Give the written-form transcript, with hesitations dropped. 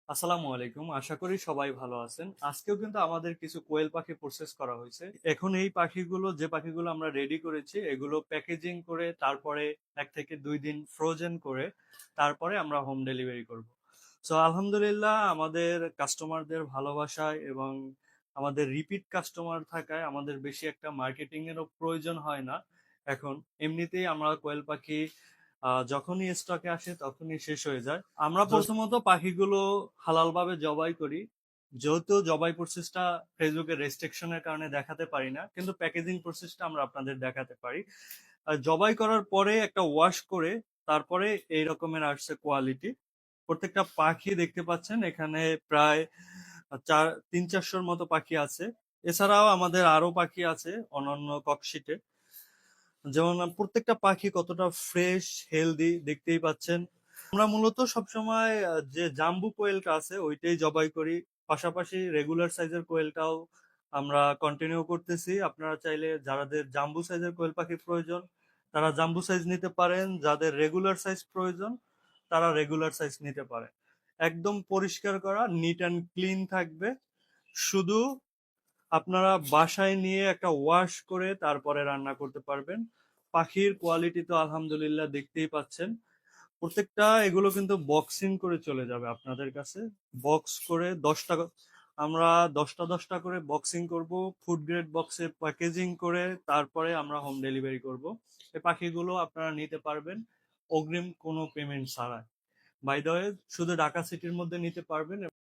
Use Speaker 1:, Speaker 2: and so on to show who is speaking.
Speaker 1: আসসালামু আলাইকুম। আশা করি সবাই ভালো আছেন। আজকেও কিন্তু আমাদের কিছু কোয়েল পাখি প্রসেস করা হয়েছে। এখন এই পাখিগুলো যে পাখিগুলো আমরা রেডি করেছি এগুলো প্যাকেজিং করে তারপরে ১ থেকে ২ দিন ফ্রোজেন করে তারপরে আমরা হোম ডেলিভারি করব। সো আলহামদুলিল্লাহ আমাদের কাস্টমারদের ভালোবাসায় এবং আমাদের রিপিট কাস্টমার থাকায় আমাদের বেশি একটা মার্কেটিং এরও প্রয়োজন হয় না। এখন এমনিতেই আমরা কোয়েল পাখি যখনই স্টকে আসে তখনই শেষ হয়ে যায়। আমরা প্রথমত পাখিগুলো হালালভাবে জবাই করি। যেহেতু জবাই প্রসেসটা ফেসবুকে রেস্ট্রিকশনের কারণে দেখাতে পারি না, কিন্তু প্যাকেজিং প্রসেসটা আমরা আপনাদের দেখাতে পারি। আর জবাই করার পরে একটা ওয়াশ করে তারপরে এই রকমের আসছে কোয়ালিটি। প্রত্যেকটা পাখি দেখতে পাচ্ছেন এখানে প্রায় ৩-৪০০ মতো পাখি আছে। এছাড়াও আমাদের আরো পাখি আছে অন্যান্য ককশিটে। যেমন প্রত্যেকটা পাখি কতটা ফ্রেশ হেলদি দেখতেই পাচ্ছেন। আমরা মূলত সবসময় যে জাম্বু কোয়েলটা আছে ওইটাই জবাই করি, পাশাপাশি রেগুলার সাইজের কোয়েলটাও আমরা কন্টিনিউ করতেছি। আপনারা চাইলে যাদের জাম্বু সাইজের কোয়েল পাখি প্রয়োজন তারা জাম্বু সাইজ নিতে পারেন, যাদের রেগুলার সাইজ প্রয়োজন তারা রেগুলার সাইজ নিতে পারে। একদম পরিষ্কার করা নিট অ্যান্ড ক্লিন থাকবে। শুধু আপনারা বাসায় নিয়ে একটা ওয়াশ করে তারপরে রান্না করতে পারবেন। পাখির কোয়ালিটি তো আলহামদুলিল্লাহ দেখতেই পাচ্ছেন। প্রত্যেকটা এগুলো কিন্তু বক্সিং করে চলে যাবে আপনাদের কাছে। বক্স করে ১০টা আমরা ১০টা করে বক্সিং করব, ফুড গ্রেড বক্সে প্যাকেজিং করে তারপরে আমরা হোম ডেলিভারি করব। এই পাখিগুলো আপনারা নিতে পারবেন অগ্রিম কোনো পেমেন্ট ছাড়াই। বাই দ্য ওয়ে শুধু ঢাকা সিটির মধ্যে নিতে পারবেন।